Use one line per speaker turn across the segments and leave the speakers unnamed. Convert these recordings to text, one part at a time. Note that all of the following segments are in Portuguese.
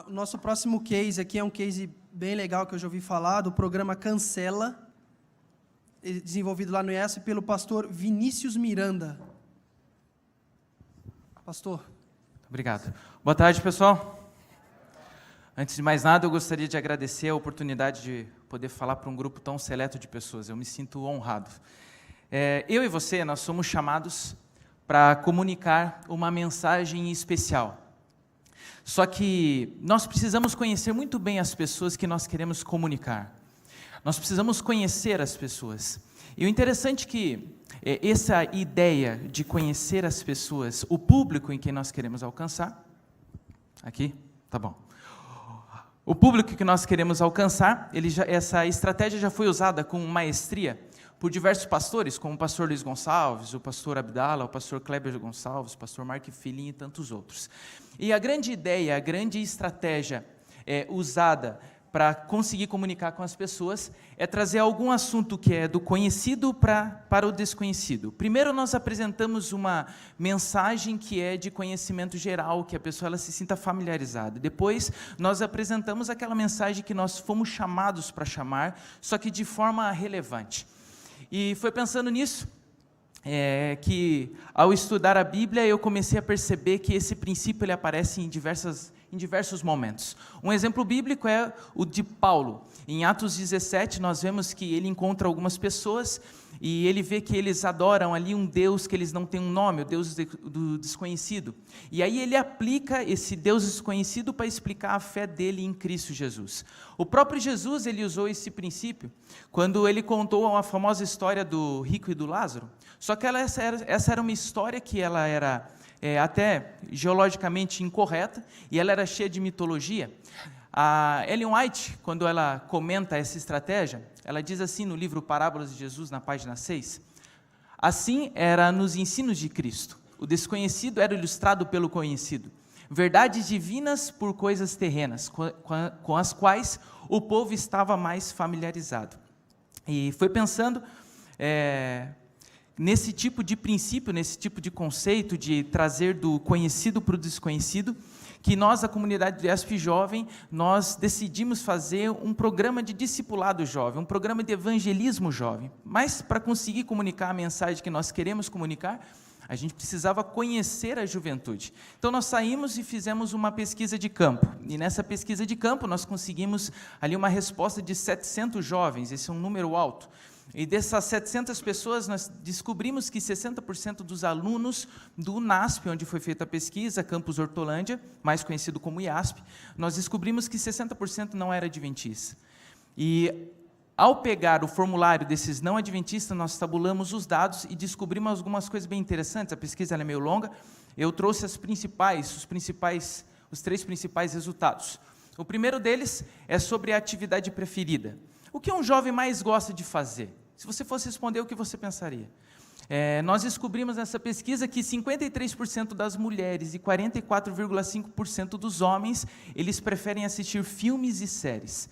O nosso próximo case aqui é um case bem legal que eu já ouvi falar, do programa Cancela, desenvolvido lá no IESP pelo pastor Vinícius Miranda. Pastor.
Obrigado. Boa tarde, pessoal. Antes de mais nada, eu gostaria de agradecer a oportunidade de poder falar para um grupo tão seleto de pessoas. Eu me sinto honrado. Eu e você, nós somos chamados para comunicar uma mensagem especial. Só que nós precisamos conhecer muito bem as pessoas que nós queremos comunicar. Nós precisamos conhecer as pessoas. E o interessante é que essa ideia de conhecer as pessoas, o público em quem nós queremos alcançar, aqui, tá bom. O público que nós queremos alcançar, essa estratégia já foi usada com maestria por diversos pastores, como o pastor Luiz Gonçalves, o pastor Abdala, o pastor Kleber Gonçalves, o pastor Mark Filin e tantos outros. E a grande ideia, a grande estratégia usada para conseguir comunicar com as pessoas é trazer algum assunto que é do conhecido para o desconhecido. Primeiro nós apresentamos uma mensagem que é de conhecimento geral, que a pessoa ela se sinta familiarizada. Depois nós apresentamos aquela mensagem que nós fomos chamados para chamar, só que de forma relevante. E foi pensando nisso que ao estudar a Bíblia eu comecei a perceber que esse princípio ele aparece em diversos momentos. Um exemplo bíblico é o de Paulo. Em Atos 17 nós vemos que ele encontra algumas pessoas e ele vê que eles adoram ali um Deus que eles não têm um nome, o Deus do desconhecido. E aí ele aplica esse Deus desconhecido para explicar a fé dele em Cristo Jesus. O próprio Jesus ele usou esse princípio quando ele contou a famosa história do rico e do Lázaro. Só que essa era uma história que ela era até geologicamente incorreta, e ela era cheia de mitologia. A Ellen White, quando ela comenta essa estratégia, ela diz assim no livro Parábolas de Jesus, na página 6, assim era nos ensinos de Cristo, o desconhecido era ilustrado pelo conhecido, verdades divinas por coisas terrenas, com as quais o povo estava mais familiarizado. E foi pensando nesse tipo de princípio, nesse tipo de conceito de trazer do conhecido para o desconhecido, que nós, a comunidade do IESP Jovem, nós decidimos fazer um programa de discipulado jovem, um programa de evangelismo jovem. Mas para conseguir comunicar a mensagem que nós queremos comunicar, a gente precisava conhecer a juventude. Então nós saímos e fizemos uma pesquisa de campo. E nessa pesquisa de campo nós conseguimos ali uma resposta de 700 jovens, esse é um número alto. E dessas 700 pessoas, nós descobrimos que 60% dos alunos do NASP, onde foi feita a pesquisa, Campus Hortolândia, mais conhecido como IASP, nós descobrimos que 60% não era adventista. E ao pegar o formulário desses não adventistas, nós tabulamos os dados e descobrimos algumas coisas bem interessantes. A pesquisa é meio longa, eu trouxe os três principais resultados. O primeiro deles é sobre a atividade preferida. O que um jovem mais gosta de fazer? Se você fosse responder, o que você pensaria? Nós descobrimos nessa pesquisa que 53% das mulheres e 44,5% dos homens, eles preferem assistir filmes e séries.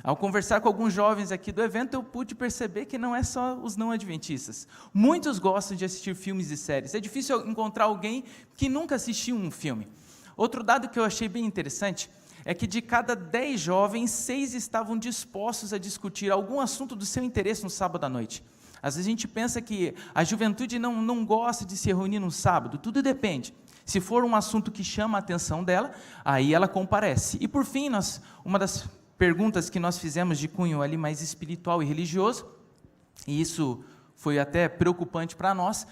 Ao conversar com alguns jovens aqui do evento, eu pude perceber que não é só os não adventistas. Muitos gostam de assistir filmes e séries. É difícil encontrar alguém que nunca assistiu um filme. Outro dado que eu achei bem interessante é que de cada 10 jovens, 6 estavam dispostos a discutir algum assunto do seu interesse no sábado à noite. Às vezes a gente pensa que a juventude não gosta de se reunir no sábado, tudo depende. Se for um assunto que chama a atenção dela, aí ela comparece. E por fim, uma das perguntas que nós fizemos de cunho ali mais espiritual e religioso, e isso foi até preocupante para nós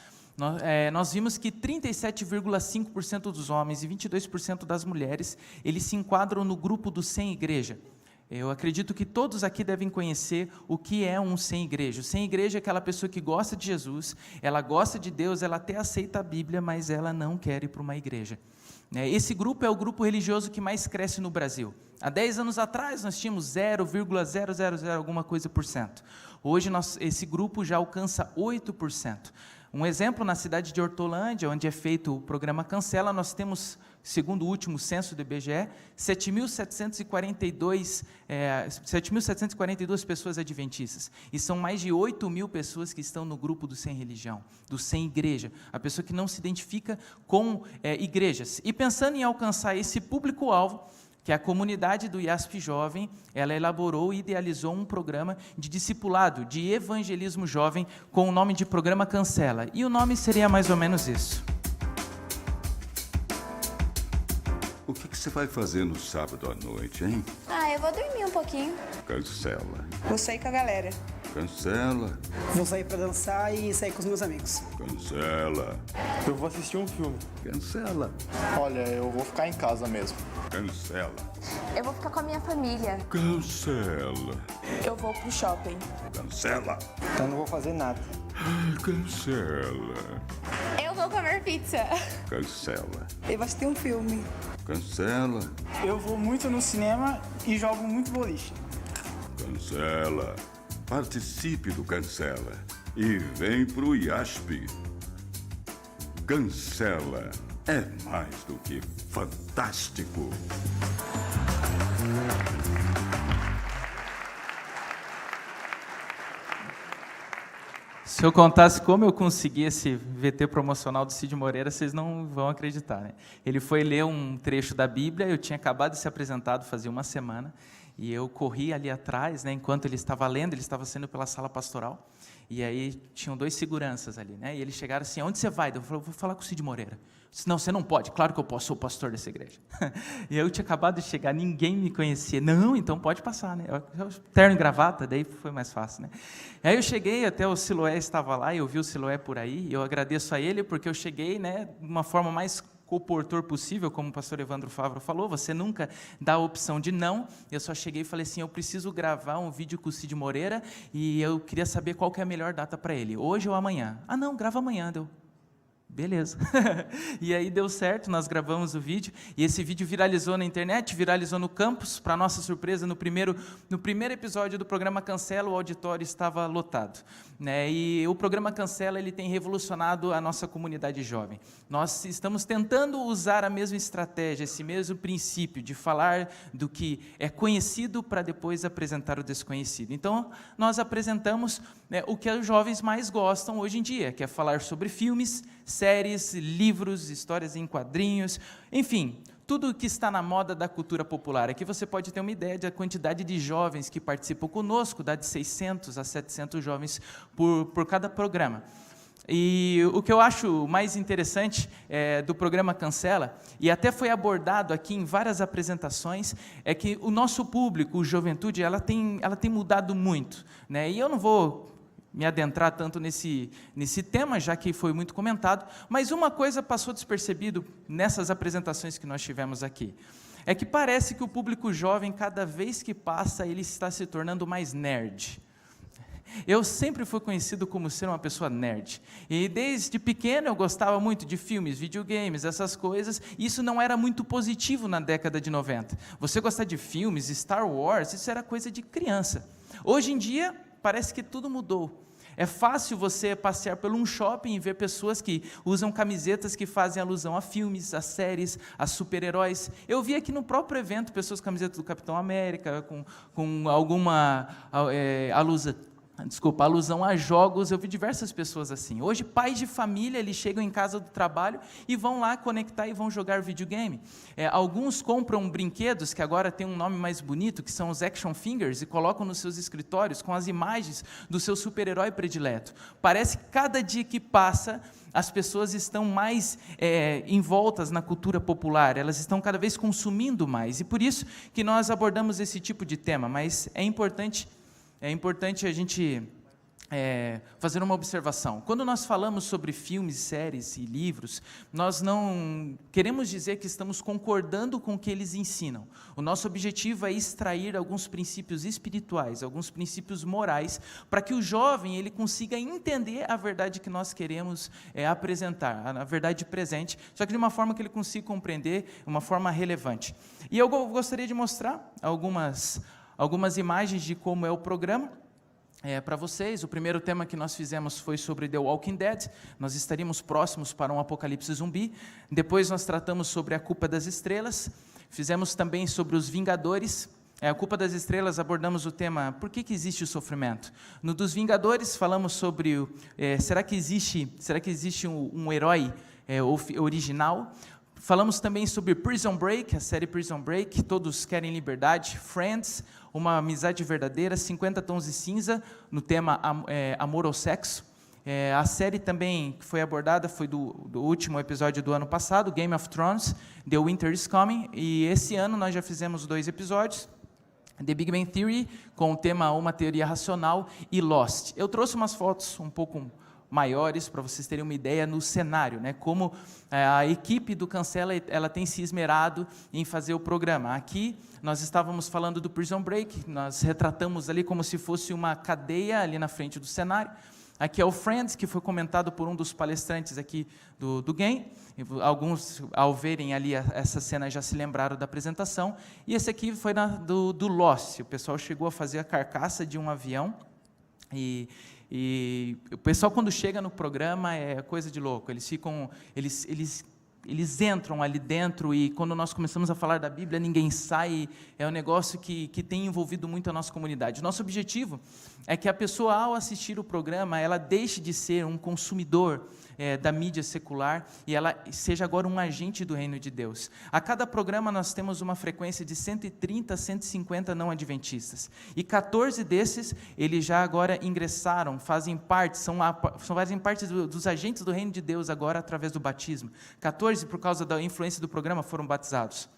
vimos que 37,5% dos homens e 22% das mulheres, eles se enquadram no grupo do sem igreja. Eu acredito que todos aqui devem conhecer o que é um sem igreja. O sem igreja é aquela pessoa que gosta de Jesus, ela gosta de Deus, ela até aceita a Bíblia, mas ela não quer ir para uma igreja. Esse grupo é o grupo religioso que mais cresce no Brasil. Há 10 anos atrás, nós tínhamos 0,000 alguma coisa por cento. Hoje, esse grupo já alcança 8%. Um exemplo, na cidade de Hortolândia, onde é feito o programa Cancela, nós temos, segundo o último censo do IBGE, 7.742 pessoas adventistas. E são mais de 8.000 pessoas que estão no grupo do sem religião, do sem igreja, a pessoa que não se identifica com igrejas. E pensando em alcançar esse público-alvo, que a comunidade do IASP Jovem, ela elaborou e idealizou um programa de discipulado, de evangelismo jovem, com o nome de Programa Cancela. E o nome seria mais ou menos isso.
O que você vai fazer no sábado à noite, hein?
Eu vou dormir um pouquinho.
Cancela.
Vou sair com a galera.
Cancela.
Vou sair pra dançar e sair com os meus amigos.
Cancela.
Eu vou assistir um filme.
Cancela.
Olha, eu vou ficar em casa mesmo.
Cancela.
Eu vou ficar com a minha família.
Cancela.
Eu vou pro shopping.
Cancela.
Eu não vou fazer nada.
Cancela.
Eu vou comer pizza.
Cancela.
Eu vou assistir um filme.
Cancela.
Eu vou muito no cinema e jogo muito boliche.
Cancela. Participe do Cancela e vem pro IASP. Cancela é mais do que fantástico.
Se eu contasse como eu consegui esse VT promocional do Cid Moreira, vocês não vão acreditar, né? Ele foi ler um trecho da Bíblia, eu tinha acabado de ser apresentado fazia uma semana, e eu corri ali atrás, né, enquanto ele estava lendo, ele estava saindo pela sala pastoral, e aí tinham 2 seguranças ali, né, e eles chegaram assim, onde você vai? Eu falei, vou falar com o Cid Moreira. Eu disse, não, você não pode, claro que eu posso, sou o pastor dessa igreja. E eu tinha acabado de chegar, ninguém me conhecia. Não, então pode passar, né? Terno e gravata, daí foi mais fácil, né? Aí eu cheguei, até o Siloé estava lá, eu vi o Siloé por aí, e eu agradeço a ele, porque eu cheguei, né, de uma forma mais coportor possível, como o pastor Evandro Favro falou, você nunca dá a opção de não. Eu só cheguei e falei assim, eu preciso gravar um vídeo com o Cid Moreira, e eu queria saber qual que é a melhor data para ele, hoje ou amanhã? Ah, não, grava amanhã, deu. Beleza. E aí deu certo, nós gravamos o vídeo, e esse vídeo viralizou na internet, viralizou no campus, para nossa surpresa, no primeiro episódio do programa Cancela, o auditório estava lotado, né? E o programa Cancela, ele tem revolucionado a nossa comunidade jovem. Nós estamos tentando usar a mesma estratégia, esse mesmo princípio de falar do que é conhecido para depois apresentar o desconhecido. Então, nós apresentamos, né, o que os jovens mais gostam hoje em dia, que é falar sobre filmes, séries, livros, histórias em quadrinhos, enfim, tudo que está na moda da cultura popular. Aqui você pode ter uma ideia da quantidade de jovens que participam conosco, dá de 600 a 700 jovens por cada programa. E o que eu acho mais interessante do programa Cancela, e até foi abordado aqui em várias apresentações, é que o nosso público, o juventude, ela tem mudado muito, né? E eu não vou me adentrar tanto nesse tema, já que foi muito comentado, mas uma coisa passou despercebido nessas apresentações que nós tivemos aqui, é que parece que o público jovem, cada vez que passa, ele está se tornando mais nerd. Eu sempre fui conhecido como ser uma pessoa nerd, e desde pequeno eu gostava muito de filmes, videogames, essas coisas, e isso não era muito positivo na década de 90. Você gostar de filmes, Star Wars, isso era coisa de criança. Hoje em dia, parece que tudo mudou. É fácil você passear por um shopping e ver pessoas que usam camisetas que fazem alusão a filmes, a séries, a super-heróis. Eu vi aqui no próprio evento pessoas com camisetas do Capitão América, com alguma alusão a jogos. Eu vi diversas pessoas assim. Hoje, pais de família, eles chegam em casa do trabalho e vão lá conectar e vão jogar videogame. Alguns compram brinquedos, que agora tem um nome mais bonito, que são os action figures, e colocam nos seus escritórios com as imagens do seu super-herói predileto. Parece que cada dia que passa, as pessoas estão mais envoltas na cultura popular, elas estão cada vez consumindo mais, e por isso que nós abordamos esse tipo de tema, mas é importante a gente fazer uma observação. Quando nós falamos sobre filmes, séries e livros, nós não queremos dizer que estamos concordando com o que eles ensinam. O nosso objetivo é extrair alguns princípios espirituais, alguns princípios morais, para que o jovem ele consiga entender a verdade que nós queremos apresentar, a verdade presente, só que de uma forma que ele consiga compreender, uma forma relevante. E eu gostaria de mostrar algumas imagens de como é o programa para vocês. O primeiro tema que nós fizemos foi sobre The Walking Dead, nós estaríamos próximos para um apocalipse zumbi. Depois nós tratamos sobre a culpa das estrelas, fizemos também sobre os Vingadores. A culpa das estrelas, abordamos o tema, por que existe o sofrimento? No dos Vingadores, falamos sobre, será que existe um herói original? Falamos também sobre Prison Break, a série Prison Break, Todos Querem Liberdade, Friends, Uma Amizade Verdadeira, 50 Tons de Cinza, no tema Amor ou Sexo. A série também que foi abordada foi do último episódio do ano passado, Game of Thrones, The Winter is Coming, e esse ano nós já fizemos 2 episódios, The Big Bang Theory, com o tema Uma Teoria Racional, e Lost. Eu trouxe umas fotos um pouco maiores, para vocês terem uma ideia no cenário, né? Como a equipe do Cancela ela tem se esmerado em fazer o programa. Aqui nós estávamos falando do Prison Break, nós retratamos ali como se fosse uma cadeia ali na frente do cenário. Aqui é o Friends, que foi comentado por um dos palestrantes aqui do game. Alguns, ao verem ali essa cena, já se lembraram da apresentação. E esse aqui foi do Lost. O pessoal chegou a fazer a carcaça de um avião. E o pessoal, quando chega no programa, é coisa de louco. Eles entram ali dentro, e quando nós começamos a falar da Bíblia, ninguém sai. É um negócio que tem envolvido muito a nossa comunidade. Nosso objetivo é que a pessoa, ao assistir o programa, ela deixe de ser um consumidor da mídia secular, e ela seja agora um agente do reino de Deus. A cada programa nós temos uma frequência de 130 a 150 não adventistas, e 14 desses, eles já agora ingressaram, fazem parte dos agentes do reino de Deus agora através do batismo. 14, por causa da influência do programa, foram batizados.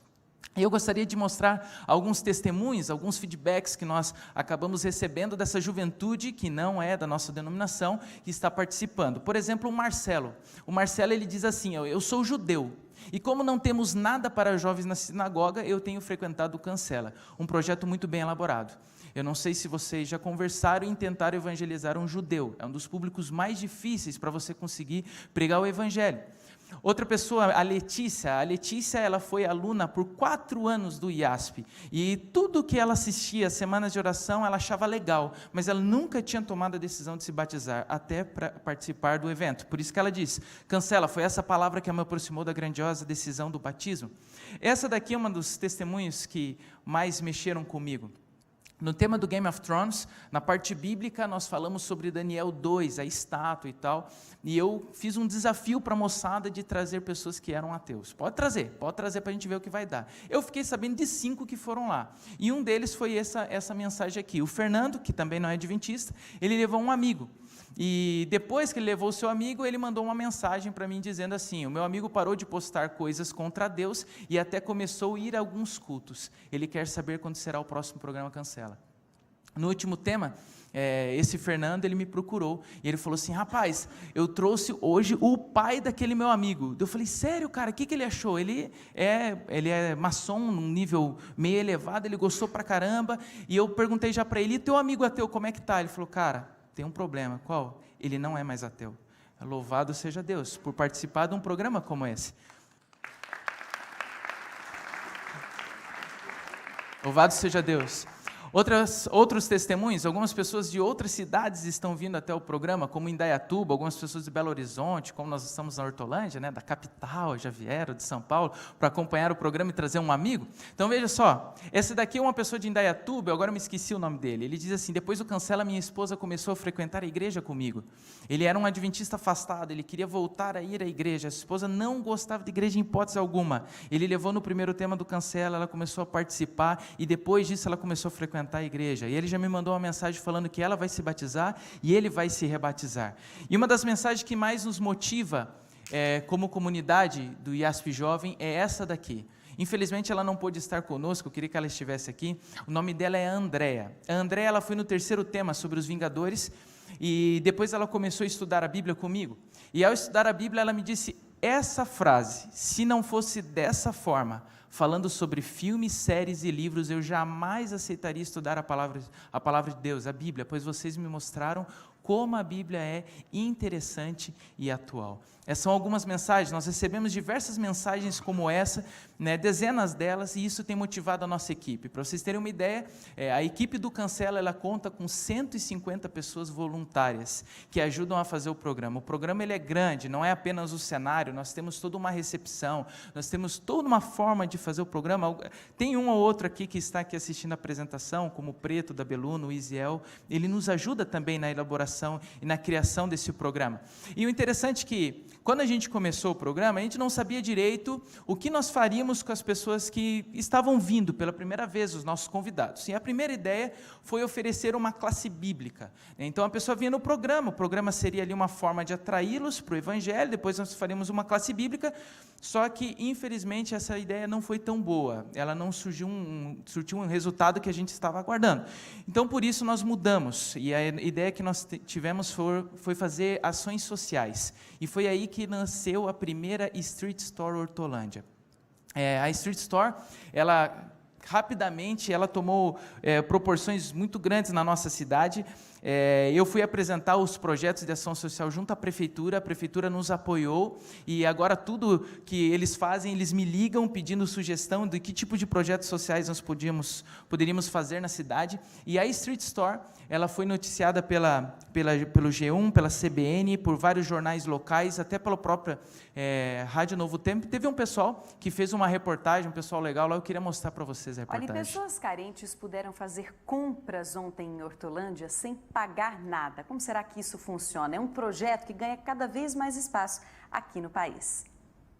Eu gostaria de mostrar alguns testemunhos, alguns feedbacks que nós acabamos recebendo dessa juventude, que não é da nossa denominação, que está participando. Por exemplo, o Marcelo. O Marcelo, ele diz assim: eu sou judeu, e como não temos nada para jovens na sinagoga, eu tenho frequentado o Cancela, um projeto muito bem elaborado. Eu não sei se vocês já conversaram em tentar evangelizar um judeu. É um dos públicos mais difíceis para você conseguir pregar o evangelho. Outra pessoa, a Letícia, ela foi aluna por 4 anos do IASP, e tudo que ela assistia, semanas de oração, ela achava legal, mas ela nunca tinha tomado a decisão de se batizar, até para participar do evento. Por isso que ela diz: Cancela, foi essa palavra que me aproximou da grandiosa decisão do batismo. Essa daqui é uma dos testemunhos que mais mexeram comigo. No tema do Game of Thrones, na parte bíblica, nós falamos sobre Daniel 2, a estátua e tal, e eu fiz um desafio para a moçada de trazer pessoas que eram ateus. Pode trazer para a gente ver o que vai dar. Eu fiquei sabendo de 5 que foram lá, e um deles foi essa mensagem aqui. O Fernando, que também não é adventista, ele levou um amigo, e depois que ele levou o seu amigo, ele mandou uma mensagem para mim dizendo assim: o meu amigo parou de postar coisas contra Deus e até começou a ir a alguns cultos. Ele quer saber quando será o próximo programa Cancela. No último tema, esse Fernando, ele me procurou, e ele falou assim: rapaz, eu trouxe hoje o pai daquele meu amigo. Eu falei: sério, cara, o que ele achou? Ele é maçom, num nível meio elevado, ele gostou pra caramba, e eu perguntei já para ele: e teu amigo ateu, como é que tá? Ele falou: cara, tem um problema. Qual? Ele não é mais ateu. Louvado seja Deus por participar de um programa como esse. Louvado seja Deus. Outros testemunhos, algumas pessoas de outras cidades estão vindo até o programa, como Indaiatuba, algumas pessoas de Belo Horizonte, como nós estamos na Hortolândia, né, da capital, já vieram de São Paulo, para acompanhar o programa e trazer um amigo. Então veja só, esse daqui é uma pessoa de Indaiatuba, agora eu me esqueci o nome dele. Ele diz assim: depois do Cancela, minha esposa começou a frequentar a igreja comigo. Ele era um adventista afastado, ele queria voltar a ir à igreja, a esposa não gostava de igreja em hipótese alguma. Ele levou no primeiro tema do Cancela, ela começou a participar, e depois disso ela começou a frequentar a igreja, e ele já me mandou uma mensagem falando que ela vai se batizar e ele vai se rebatizar. E uma das mensagens que mais nos motiva como comunidade do IASP Jovem é essa daqui. Infelizmente ela não pôde estar conosco, eu queria que ela estivesse aqui. O nome dela é Andréa. A Andréa, ela foi no 3º tema sobre os Vingadores, e depois ela começou a estudar a Bíblia comigo, e ao estudar a Bíblia ela me disse essa frase: se não fosse dessa forma, falando sobre filmes, séries e livros, eu jamais aceitaria estudar a palavra de Deus, a Bíblia, pois vocês me mostraram como a Bíblia é interessante e atual. Essas são algumas mensagens, nós recebemos diversas mensagens como essa, né, dezenas delas, e isso tem motivado a nossa equipe. Para vocês terem uma ideia, a equipe do Cancela, ela conta com 150 pessoas voluntárias, que ajudam a fazer o programa. O programa, ele é grande, não é apenas o cenário, nós temos toda uma recepção, nós temos toda uma forma de fazer o programa. Tem um ou outro aqui que está aqui assistindo a apresentação, como o Preto, da Beluno, o Isiel, ele nos ajuda também na elaboração e na criação desse programa. E o interessante é que, Quando a gente começou o programa, a gente não sabia direito o que nós faríamos com as pessoas que estavam vindo pela primeira vez, os nossos convidados. E a primeira ideia foi oferecer uma classe bíblica. Então, a pessoa vinha no programa, o programa seria ali uma forma de atraí-los para o Evangelho, depois nós faríamos uma classe bíblica, só que, infelizmente, essa ideia não foi tão boa, ela não surtiu um resultado que a gente estava aguardando. Então, por isso, nós mudamos, e a ideia que nós tivemos foi fazer ações sociais, e foi aí que nasceu a primeira Street Store Hortolândia. A Street Store, rapidamente, ela tomou proporções muito grandes na nossa cidade. Eu fui apresentar os projetos de ação social junto à prefeitura nos apoiou, e agora tudo que eles fazem, eles me ligam pedindo sugestão de que tipo de projetos sociais nós poderíamos fazer na cidade, e a Street Store, ela foi noticiada pelo G1, pela CBN, por vários jornais locais, até pela própria Rádio Novo Tempo. Teve um pessoal que fez uma reportagem, um pessoal legal lá, eu queria mostrar para vocês a reportagem.
Olha, pessoas carentes puderam fazer compras ontem em Hortolândia sem pagar nada. Como será que isso funciona? É um projeto que ganha cada vez mais espaço aqui no país.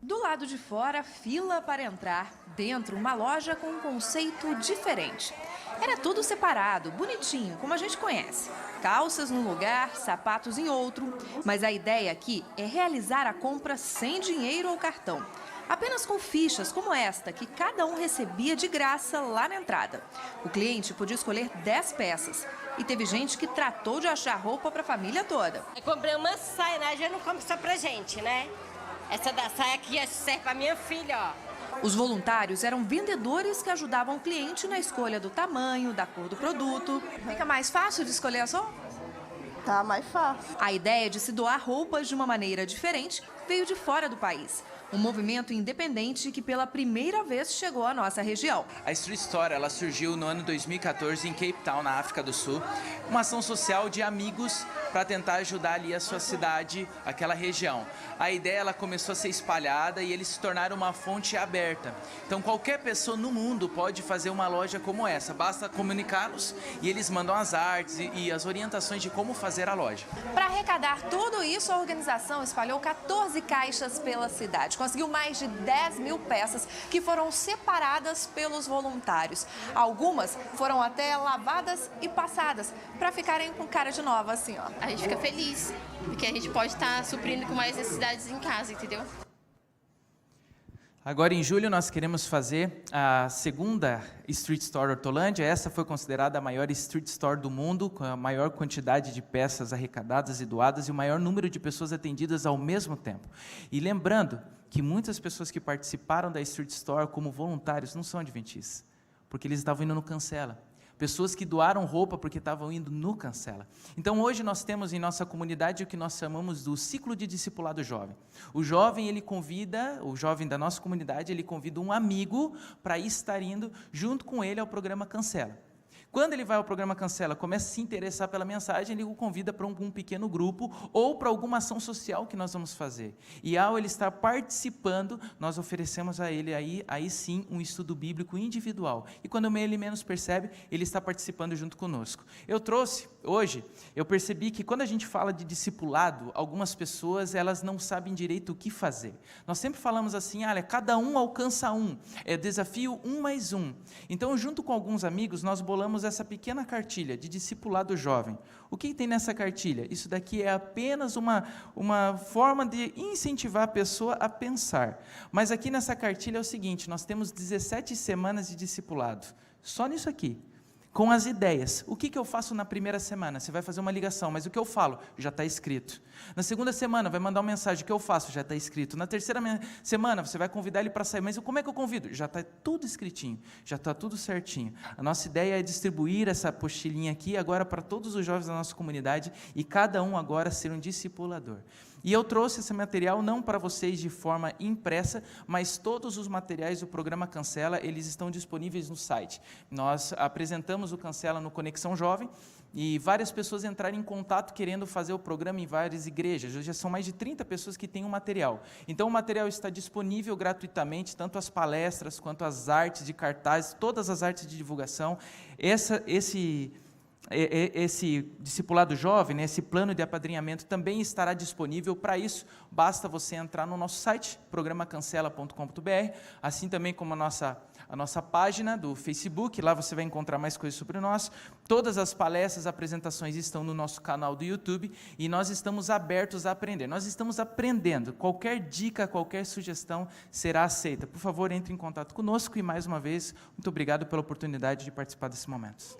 Do lado de fora, fila para entrar. Dentro, uma loja com um conceito diferente. Era tudo separado, bonitinho, como a gente conhece. Calças num lugar, sapatos em outro. Mas a ideia aqui é realizar a compra sem dinheiro ou cartão. Apenas com fichas como esta, que cada um recebia de graça lá na entrada. O cliente podia escolher 10 peças. E teve gente que tratou de achar roupa para a família toda.
Eu comprei uma saia, né? Já não compro só pra gente, né? Essa da saia aqui serve pra minha filha, ó.
Os voluntários eram vendedores que ajudavam o cliente na escolha do tamanho, da cor do produto. Fica mais fácil de escolher a sua?
Tá mais fácil.
A ideia de se doar roupas de uma maneira diferente veio de fora do país. Um movimento independente que pela primeira vez chegou à nossa região.
A Street Store, ela surgiu no ano 2014 em Cape Town, na África do Sul. Uma ação social de amigos para tentar ajudar ali a sua cidade, aquela região. A ideia, ela começou a ser espalhada e eles se tornaram uma fonte aberta. Então, qualquer pessoa no mundo pode fazer uma loja como essa. Basta comunicá-los e eles mandam as artes e as orientações de como fazer a loja.
Para arrecadar tudo isso, a organização espalhou 14 caixas pela cidade. Conseguiu mais de 10 mil peças que foram separadas pelos voluntários. Algumas foram até lavadas e passadas para ficarem com cara de nova, assim, ó.
A gente fica feliz, porque a gente pode estar suprindo com mais necessidades em casa, entendeu?
Agora, em julho, nós queremos fazer a segunda Street Store Hortolândia. Essa foi considerada a maior Street Store do mundo, com a maior quantidade de peças arrecadadas e doadas e o maior número de pessoas atendidas ao mesmo tempo. E lembrando que muitas pessoas que participaram da Street Store como voluntários não são adventistas, porque eles estavam indo no Cancela. Pessoas que doaram roupa porque estavam indo no Cancela. Então, hoje nós temos em nossa comunidade o que nós chamamos do ciclo de discipulado jovem. O jovem da nossa comunidade, ele convida um amigo para estar indo junto com ele ao programa Cancela. Quando ele vai ao programa Cancela, começa a se interessar pela mensagem, ele o convida para um pequeno grupo ou para alguma ação social que nós vamos fazer. E ao ele estar participando, nós oferecemos a ele aí sim um estudo bíblico individual. E quando ele menos percebe, ele está participando junto conosco. Eu percebi que quando a gente fala de discipulado, algumas pessoas elas não sabem direito o que fazer. Nós sempre falamos assim, cada um alcança um, é desafio 1 mais 1. Então, junto com alguns amigos, nós bolamos essa pequena cartilha de discipulado jovem. O que tem nessa cartilha? Isso daqui é apenas uma forma de incentivar a pessoa a pensar. Mas aqui nessa cartilha é o seguinte, nós temos 17 semanas de discipulado. Só nisso aqui. Com as ideias. O que eu faço na primeira semana? Você vai fazer uma ligação, mas o que eu falo? Já está escrito. Na segunda semana, vai mandar uma mensagem. O que eu faço? Já está escrito. Na terceira semana, você vai convidar ele para sair. Mas como é que eu convido? Já está tudo escritinho. Já está tudo certinho. A nossa ideia é distribuir essa apostilinha aqui agora para todos os jovens da nossa comunidade e cada um agora ser um discipulador. E eu trouxe esse material não para vocês de forma impressa, mas todos os materiais do programa Cancela, eles estão disponíveis no site. Nós apresentamos o Cancela no Conexão Jovem e várias pessoas entraram em contato querendo fazer o programa em várias igrejas. Hoje já são mais de 30 pessoas que têm o material. Então o material está disponível gratuitamente, tanto as palestras quanto as artes de cartazes, todas as artes de divulgação. esse discipulado jovem, né, esse plano de apadrinhamento também estará disponível. Para isso, basta você entrar no nosso site, programacancela.com.br, assim também como a nossa página do Facebook. Lá você vai encontrar mais coisas sobre nós. Todas as palestras, apresentações estão no nosso canal do YouTube e nós estamos abertos a aprender. Nós estamos aprendendo. Qualquer dica, qualquer sugestão será aceita. Por favor, entre em contato conosco e, mais uma vez, muito obrigado pela oportunidade de participar desse momento.